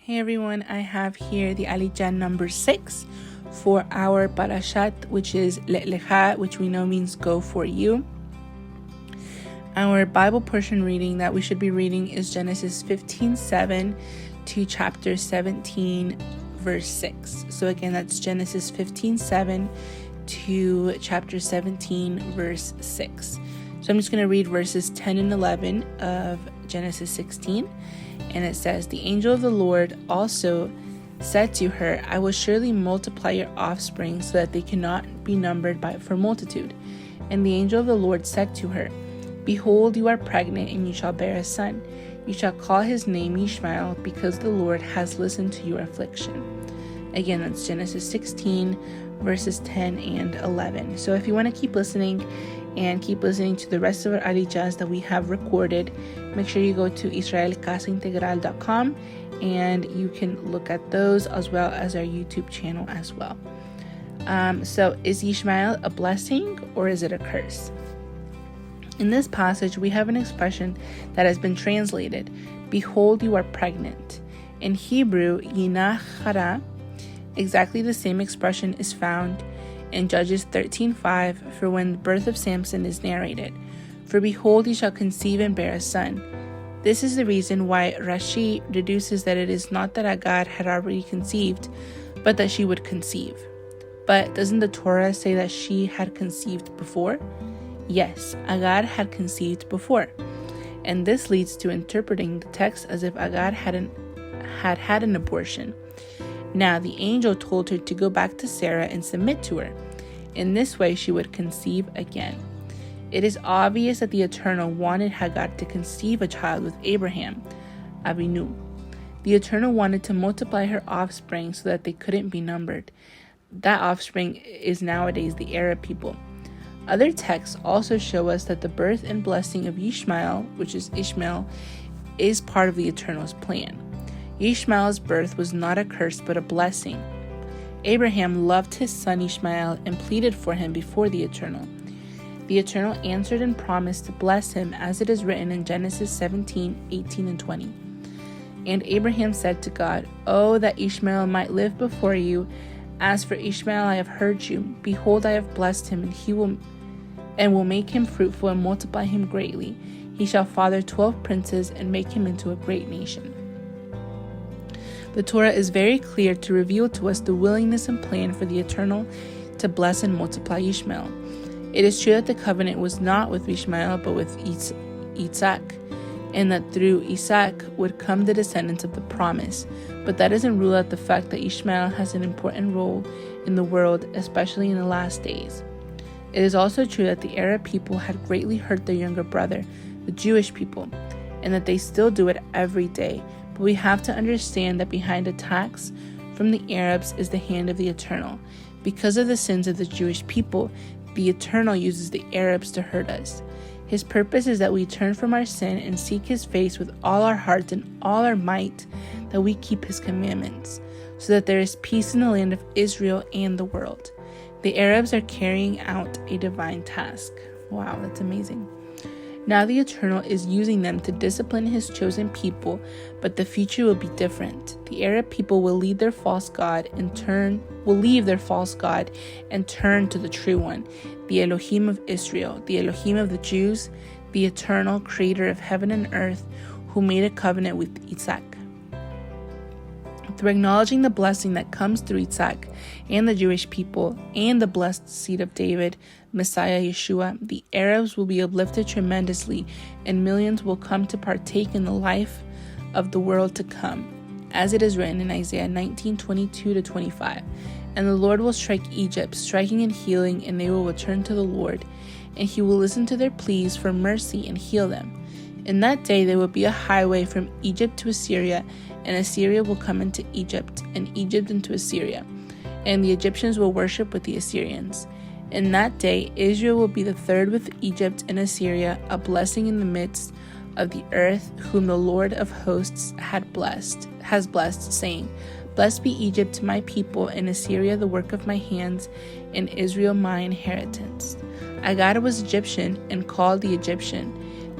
Hey everyone, I have here the Ejad number 6 for our Parasha, which is Leja, which we know means go for you. Our Bible portion reading that we should be reading is Genesis 15:7 to chapter 17, verse 6. So again, that's Genesis 15:7 to chapter 17, verse 6. So I'm just going to read verses 10 and 11 of Genesis 16. And it says, "The angel of the Lord also said to her, I will surely multiply your offspring so that they cannot be numbered for multitude. And the angel of the Lord said to her, Behold, you are pregnant, and you shall bear a son. You shall call his name Ishmael, because the Lord has listened to your affliction." Again, that's Genesis 16, verses 10 and 11. So if you want to keep listening to the rest of our Ejads that we have recorded, make sure you go to israelcasaintegral.com and you can look at those as well as our YouTube channel as well. So is Ishmael a blessing or is it a curse? In this passage, we have an expression that has been translated, "Behold, you are pregnant." In Hebrew, yinah hara, exactly the same expression is found in Judges 13:5 for when the birth of Samson is narrated. "For behold, he shall conceive and bear a son." This is the reason why Rashi deduces that it is not that Agar had already conceived, but that she would conceive. But doesn't the Torah say that she had conceived before? Yes, Agar had conceived before. And this leads to interpreting the text as if Agar had an abortion. Now, the angel told her to go back to Sarah and submit to her. In this way, she would conceive again. It is obvious that the Eternal wanted Hagar to conceive a child with Abraham, Avinu. The Eternal wanted to multiply her offspring so that they couldn't be numbered. That offspring is nowadays the Arab people. Other texts also show us that the birth and blessing of Ishmael, which is Ishmael, is part of the Eternal's plan. Ishmael's birth was not a curse but a blessing. Abraham loved his son Ishmael and pleaded for him before the Eternal. The Eternal answered and promised to bless him, as it is written in Genesis 17:18 and 20. "And Abraham said to God, Oh, that Ishmael might live before you. As for Ishmael, I have heard you. Behold, I have blessed him, and will make him fruitful and multiply him greatly. He shall father 12 princes and make him into a great nation." The Torah is very clear to reveal to us the willingness and plan for the Eternal to bless and multiply Ishmael. It is true that the covenant was not with Ishmael but with Isaac, and that through Isaac would come the descendants of the promise, but that doesn't rule out the fact that Ishmael has an important role in the world, especially in the last days. It is also true that the Arab people had greatly hurt their younger brother, the Jewish people, and that they still do it every day. But we have to understand that behind attacks from the Arabs is the hand of the Eternal. Because of the sins of the Jewish people, the Eternal uses the Arabs to hurt us. His purpose is that we turn from our sin and seek his face with all our hearts and all our might, that we keep his commandments, so that there is peace in the land of Israel and the world. The Arabs are carrying out a divine task. Wow, that's amazing. Now the Eternal is using them to discipline his chosen people, but the future will be different. The Arab people will leave their false god and turn to the true one, the Elohim of Israel, the Elohim of the Jews, the Eternal creator of heaven and earth, who made a covenant with Isaac. Through acknowledging the blessing that comes through Isaac and the Jewish people and the blessed seed of David, Messiah Yeshua, the Arabs will be uplifted tremendously, and millions will come to partake in the life of the world to come, as it is written in Isaiah 19:22-25. "And the Lord will strike Egypt, striking and healing, and they will return to the Lord, and he will listen to their pleas for mercy and heal them. In that day there will be a highway from Egypt to Assyria, and Assyria will come into Egypt, and Egypt into Assyria, and the Egyptians will worship with the Assyrians. In that day Israel will be the third with Egypt and Assyria, a blessing in the midst of the earth, whom the Lord of hosts has blessed, saying, Blessed be Egypt, my people, and Assyria, the work of my hands, and Israel, my inheritance. Agar was Egyptian and called the Egyptian.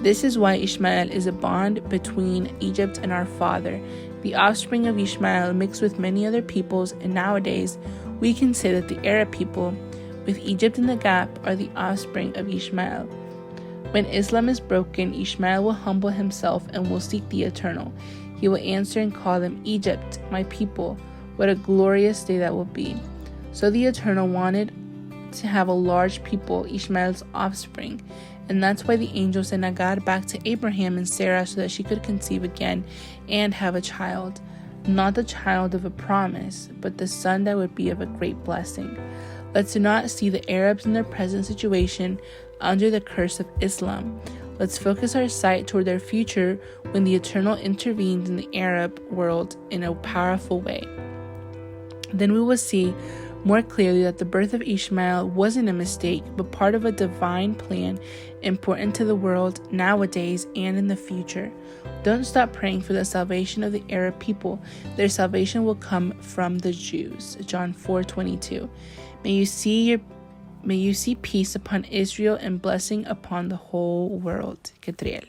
This is why Ishmael is a bond between Egypt and our father, the offspring of Ishmael mixed with many other peoples, and nowadays we can say that the Arab people, with Egypt in the gap, are the offspring of Ishmael. When Islam is broken, Ishmael will humble himself and will seek the Eternal. He will answer and call them, Egypt, my people. What a glorious day that will be. So the Eternal wanted to have a large people, Ishmael's offspring, and that's why the angel sent Agar back to Abraham and Sarah so that she could conceive again and have a child. Not the child of a promise, but the son that would be of a great blessing. Let's not see the Arabs in their present situation under the curse of Islam. Let's focus our sight toward their future when the Eternal intervenes in the Arab world in a powerful way. Then we will see more clearly that the birth of Ishmael wasn't a mistake, but part of a divine plan important to the world nowadays and in the future. Don't stop praying for the salvation of the Arab people. Their salvation will come from the Jews. John 4:22. May you see peace upon Israel and blessing upon the whole world. Ketriel.